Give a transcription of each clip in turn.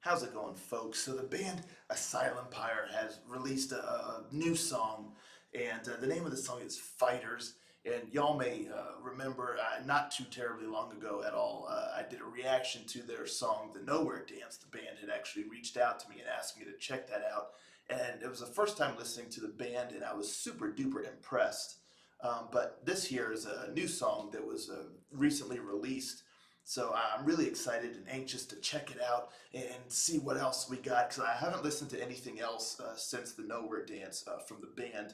How's it going, folks? So the band Asylum Pyre has released a new song, and the name of the song is Fighters. And y'all may remember, not too terribly long ago at all, I did a reaction to their song, The Nowhere Dance. The band had actually reached out to me and asked me to check that out. And it was the first time listening to the band, and I was super duper impressed. But this here is a new song that was recently released. So I'm really excited and anxious to check it out and see what else we got because I haven't listened to anything else since the Nowhere Dance from the band.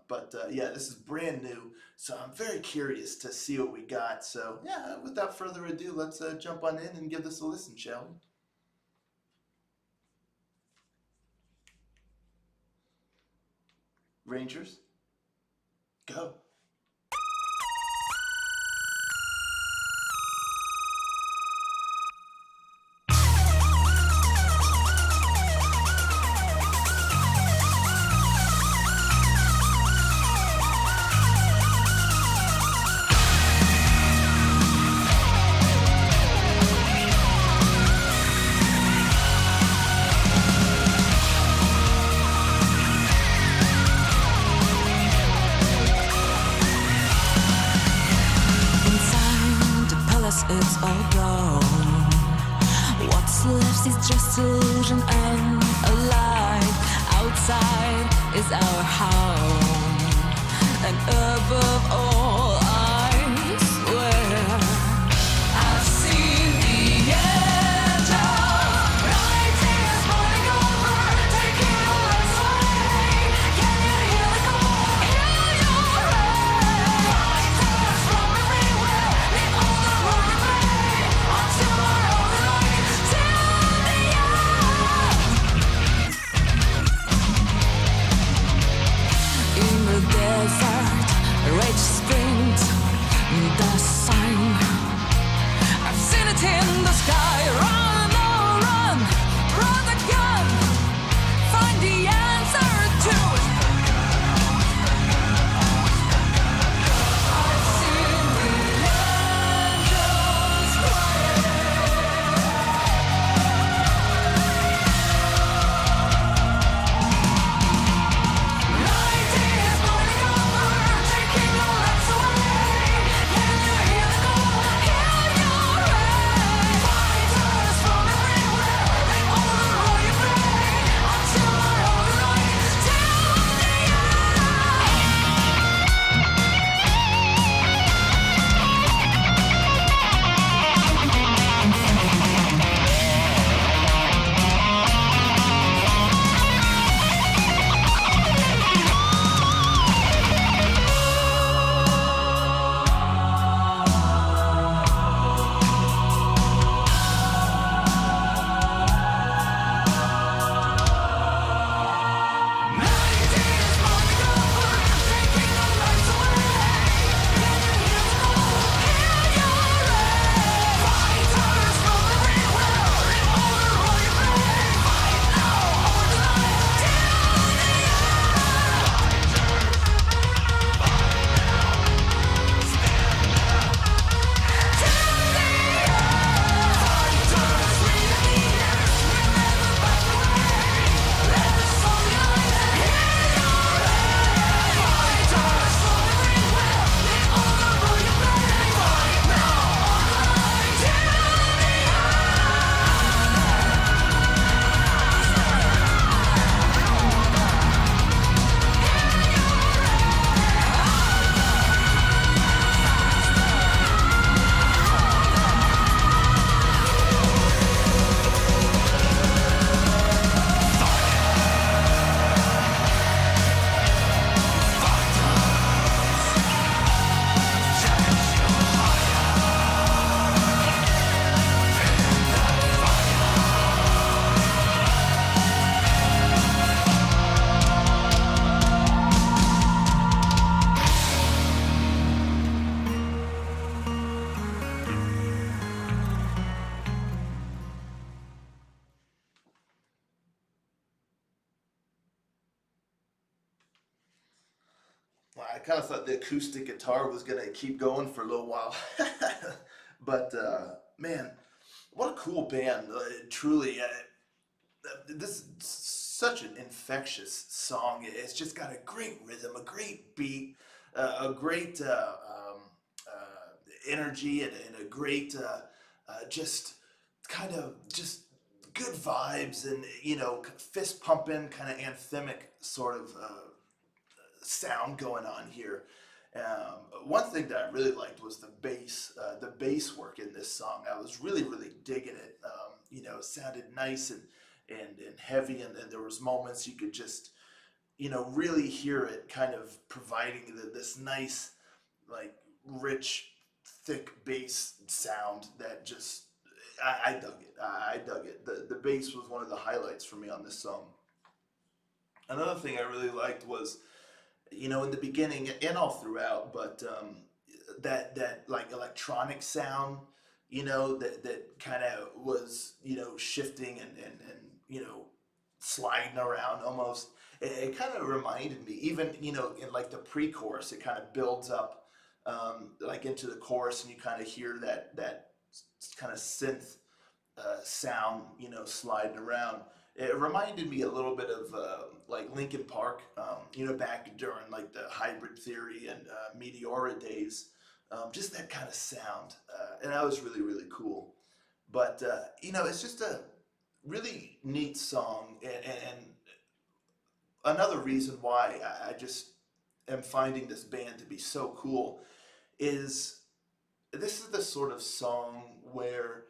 But yeah, this is brand new, so I'm very curious to see what we got. So yeah, without further ado, let's jump on in and give this a listen, shall we? Rangers, go. It's all gone. What's left is just illusion and a light. Outside is our home, and above all, I swear I've seen the edge of night is running over, taking your lives away. Can you hear the call? Hear your head. Fighters from everywhere, the older running away. On tomorrow night, till the end. In the desert, rage sprint the sign. I've seen it in the sky. Run, oh run, run the gun. Find the answer to it. I've seen the angels crying. Night is burning over, taking your lives away. Can you hear the call? Hear your head. Fighters from everywhere, they all roar your prey. On tomorrow night, till the Well, I kind of thought the acoustic guitar was gonna keep going for a little while, but man, what a cool band, truly. This is such an infectious song. It's just got a great rhythm, a great beat, a great energy, and a great just kind of just good vibes, and fist pumping kind of anthemic sort of sound going on here. One thing that I really liked was the bass work in this song. I was really, really digging it. It sounded nice and heavy, and there was moments you could just, really hear it kind of providing this nice, like, rich, thick bass sound that just, I dug it. I dug it. The bass was one of the highlights for me on this song. Another thing I really liked was, in the beginning and all throughout, but that like electronic sound, that kind of was, shifting and sliding around almost. It kind of reminded me, even in like the pre-chorus, it kind of builds up like into the chorus, and you kind of hear that kind of synth sound, sliding around. It reminded me a little bit of like Linkin Park, back during like the Hybrid Theory and Meteora days. Just that kind of sound, and that was really, really cool. But it's just a really neat song, and another reason why I just am finding this band to be so cool is this is the sort of song where,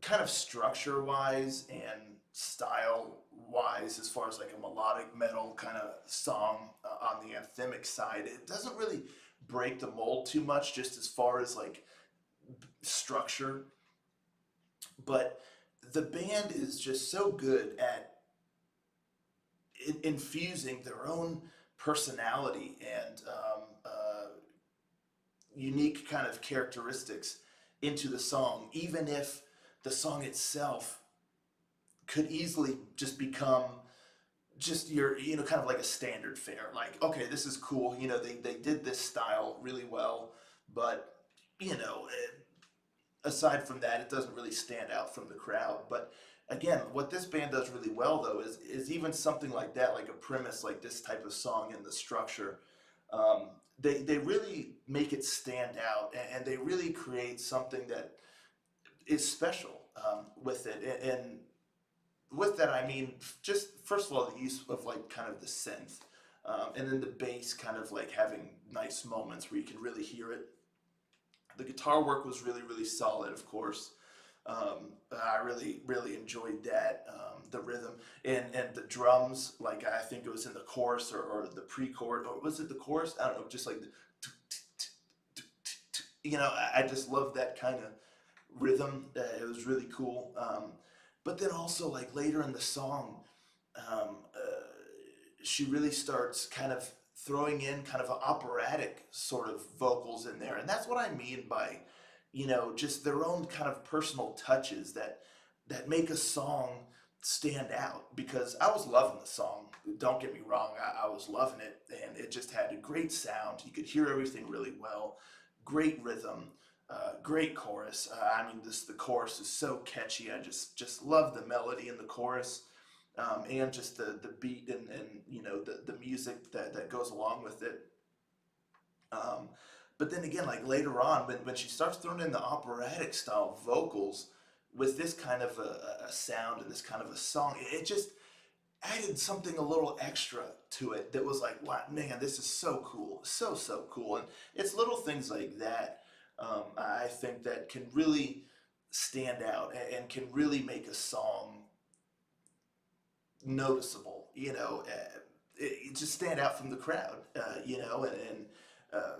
kind of structure wise and style wise, as far as like a melodic metal kind of song on the anthemic side, it doesn't really break the mold too much, just as far as like structure. But the band is just so good at infusing their own personality and unique kind of characteristics into the song, even if the song itself could easily just become just your, kind of like a standard fare. Like, okay, this is cool. They did this style really well, but, aside from that, it doesn't really stand out from the crowd. But again, what this band does really well, though, is even something like that, like a premise like this type of song and the structure. They really make it stand out, and they really create something that is special with it. And with that, I mean, just first of all, the use of like kind of the synth, and then the bass kind of like having nice moments where you can really hear it. The guitar work was really, really solid, of course. I really, really enjoyed that. The rhythm and the drums, like I think it was in the chorus, or the pre-chorus, or was it the chorus? I don't know, just like the, I just love that kind of rhythm. It was really cool. But then also, like later in the song, she really starts kind of throwing in kind of operatic sort of vocals in there, and that's what I mean by, just their own kind of personal touches that make a song stand out. Because I was loving the song. Don't get me wrong, I was loving it, and it just had a great sound. You could hear everything really well. Great rhythm. Great chorus. I mean, the chorus is so catchy. I just love the melody in the chorus, and just the beat, and the music that goes along with it. Um, but then again, like later on, when she starts throwing in the operatic style vocals with this kind of a sound and this kind of a song, it just added something a little extra to it that was like, wow, man, this is so cool, so cool. And it's little things like that, I think, that can really stand out, and can really make a song noticeable. It just stand out from the crowd, and uh,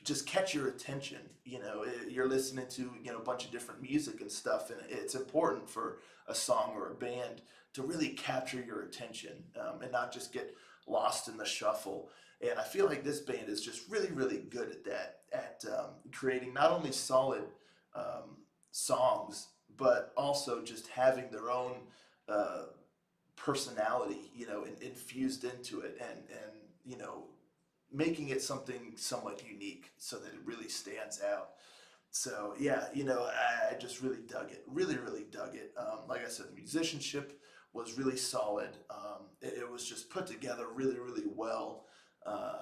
just catch your attention. You're listening to a bunch of different music and stuff, and it's important for a song or a band to really capture your attention, and not just get lost in the shuffle. And I feel like this band is just really, really good at that, at creating not only solid um, songs, but also just having their own uh, personality, infused into it, and making it something somewhat unique so that it really stands out. So yeah, I just really dug it. Really, really dug it. Like I said, the musicianship was really solid. It was just put together really, really well. Uh,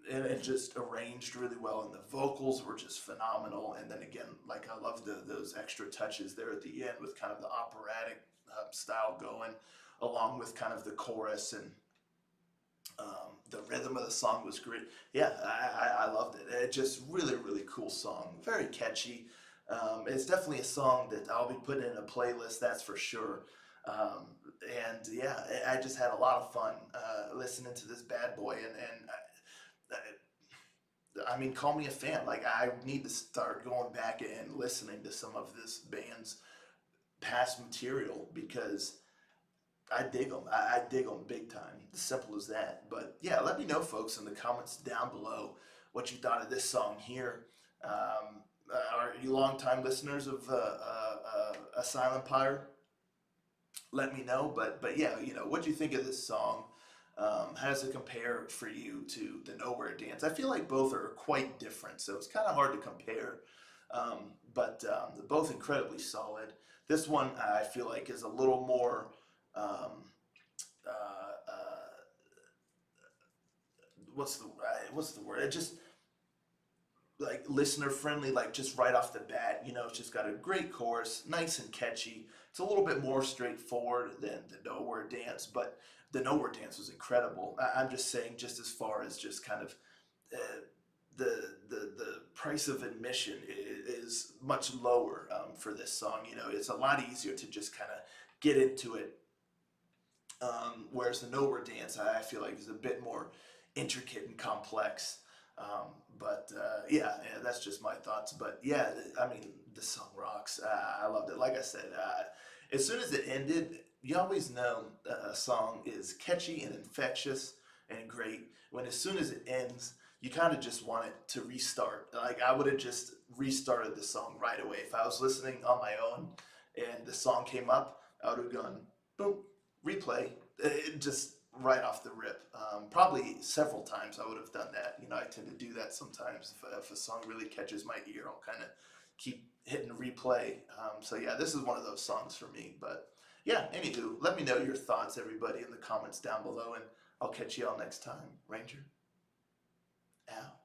and it just arranged really well, and the vocals were just phenomenal. And then again, like I love those extra touches there at the end with kind of the operatic style going, along with kind of the chorus and the rhythm of the song was great. Yeah, I loved it. It just really, really cool song. Very catchy. It's definitely a song that I'll be putting in a playlist, that's for sure. Um, and yeah, I just had a lot of fun listening to this bad boy. And I mean, call me a fan. Like, I need to start going back and listening to some of this band's past material because I dig them. I dig them big time. Simple as that. But yeah, let me know, folks, in the comments down below what you thought of this song here. Are you longtime listeners of Asylum Pyre? Let me know. But yeah, what do you think of this song? How does it compare for you to the Nowhere Dance? I feel like both are quite different, so it's kind of hard to compare. But they're both incredibly solid. This one I feel like is a little more um, what's the word? It just like listener friendly, like just right off the bat. It's just got a great chorus, nice and catchy. It's a little bit more straightforward than the Nowhere Dance, but the Nowhere Dance was incredible. I'm just saying, just as far as just kind of uh, the price of admission is much lower for this song. It's a lot easier to just kind of get into it. Whereas the Nowhere Dance, I feel like, is a bit more intricate and complex. But yeah, that's just my thoughts. But yeah, I mean, the song rocks. I loved it. Like I said, as soon as it ended, you always know a song is catchy and infectious and great. When as soon as it ends, you kind of just want it to restart. Like I would have just restarted the song right away. If I was listening on my own and the song came up, I would have gone boom, replay, just right off the rip. Probably several times I would have done that. I tend to do that sometimes. If a song really catches my ear, I'll kind of keep hitting replay. So yeah, this is one of those songs for me. But yeah, anywho, let me know your thoughts, everybody, in the comments down below, and I'll catch you all next time. Ranger, out.